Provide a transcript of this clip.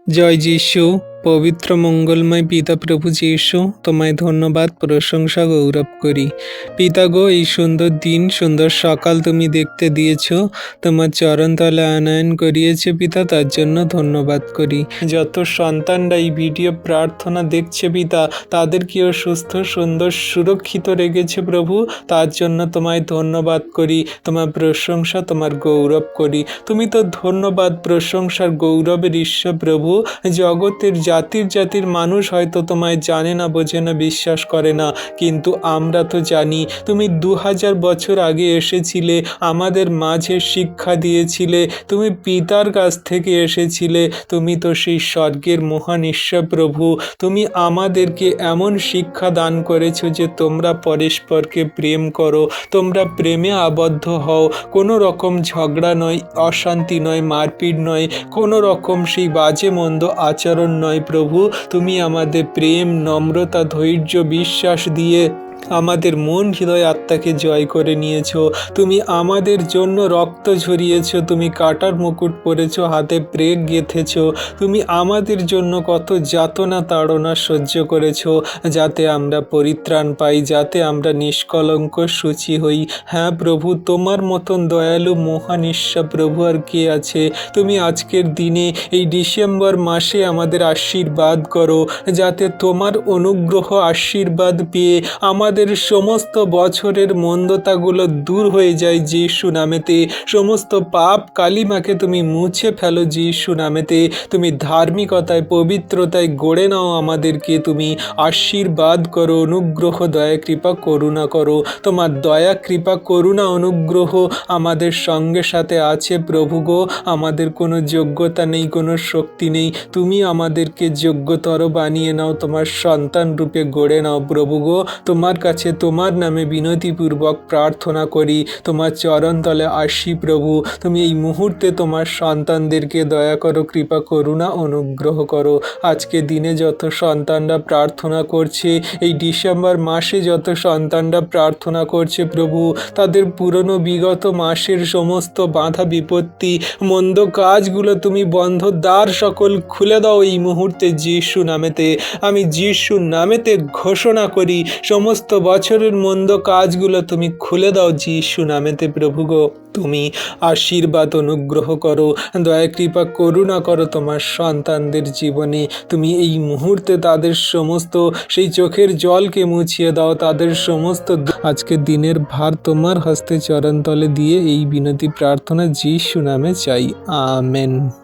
জয় যীশু। পবিত্র মঙ্গলময় পিতা প্রভু যীশু, তোমায় ধন্যবাদ, প্রশংসা, গৌরব করি। পিতা গো, এই সুন্দর দিন, সুন্দর সকাল তুমি দেখতে দিয়েছ, তোমার চরণতলে আনয়ন করিয়েছে পিতা, তার জন্য ধন্যবাদ করি। যত সন্তানরা এই ভিডিও প্রার্থনা দেখছে পিতা, তাদেরকেও সুস্থ, সুন্দর, সুরক্ষিত রেখেছে প্রভু, তার জন্য তোমায় ধন্যবাদ করি, তোমার প্রশংসা, তোমার গৌরব করি। তুমি তো ধন্যবাদ, প্রশংসার, গৌরবের ঈশ্বর প্রভু। জগতের জাতির মানুষ হয়তো তোমায় জানে না, বোঝে না, বিশ্বাস করে না, কিন্তু আমরা তো জানি তুমি 2000 বছর আগে এসেছিলে, আমাদের মাঝে শিক্ষা দিয়েছিলে, তুমি পিতার কাছ থেকে এসেছিলে, তুমি তো সেই স্বর্গের মহান ঈশ্বর প্রভু। তুমি আমাদেরকে এমন শিক্ষা দান করেছো যে তোমরা পরস্পরকে প্রেম করো, তোমরা প্রেমে আবদ্ধ হও, কোনো রকম ঝগড়া নয়, অশান্তি নয়, মারপিট নয়, কোনো রকম সেই বাজে মন্দ আচরণ নয় প্রভু। তুমি আমাদের প্রেম, নম্রতা, ধৈর্য, বিশ্বাস দিয়ে আমাদের মন, হৃদয়, আত্মাকে জয় করে নিয়েছো। তুমি আমাদের জন্য রক্ত ঝরিয়েছো, তুমি কাটার মুকুট পরেছো, হাতে প্রেগ গেঁথেছো, তুমি আমাদের জন্য কত যাতনা তাড়না সহ্য করেছো, যাতে আমরা পরিত্রাণ পাই, যাতে আমরা নিষ্কলঙ্ক শুচি হই। হ্যাঁ প্রভু, তোমার মতন দয়ালু মহান ঈশ্বর প্রভু আর কে আছে? তুমি আজকের দিনে এই ডিসেম্বর মাসে আমাদের আশীর্বাদ করো, যাতে তোমার অনুগ্রহ, আশীর্বাদ পেয়ে আমাদের সমস্ত বছরের মন্দতাগুলো দূর হয়ে যায় যীশু নামেতে। সমস্ত পাপ কালিমাকে তুমি মুছে ফেলো যীশু নামেতে। তুমি ধার্মিকতায়, পবিত্রতায় গড়ে নাও আমাদেরকে, তুমি আশীর্বাদ করো, অনুগ্রহ, দয়া, কৃপা, করুণা করো। তোমার দয়া, কৃপা, করুণা, অনুগ্রহ আমাদের সঙ্গে সাথে আছে প্রভু গো। আমাদের কোনো যোগ্যতা নেই, কোনো শক্তি নেই, তুমি আমাদেরকে যোগ্যতর বানিয়ে নাও, তোমার সন্তান রূপে গড়ে নাও প্রভু গো। তোমার কাছে তোমার নামে বিনতিপূর্বক প্রার্থনা করি, তোমার চরণতলে আসি প্রভু। তুমি এই মুহূর্তে তোমার সন্তানদেরকে দয়া করো, কৃপা, করুণা, অনুগ্রহ করো। আজকে দিনে যত সন্তানরা প্রার্থনা করছে, এই ডিসেম্বর মাসে যত সন্তানরা প্রার্থনা করছে প্রভু, তাদের পুরনো বিগত মাসের সমস্ত বাধা বিপত্তি, মন্দ কাজগুলো তুমি বন্ধ দ্বার সকল খুলে দাও এই মুহূর্তে যীশু নামেতে। আমি যীশু নামেতে ঘোষণা করি, সমস্ত বছরের মন্দ কাজগুলো তুমি খুলে দাও যীশু নামেতে প্রভু গো। তুমি আশীর্বাদ, অনুগ্রহ করো, দয়া, কৃপা, করুণা করো তোমার সন্তানদের জীবনে। তুমি এই মুহূর্তে তাদের সমস্ত সেই চোখের জলকে মুছিয়ে দাও, তাদের সমস্ত আজকে দিনের ভার তোমার হস্তে চরণতলে দিয়ে এই বিনতি প্রার্থনা যীশু নামে চাই, আমেন।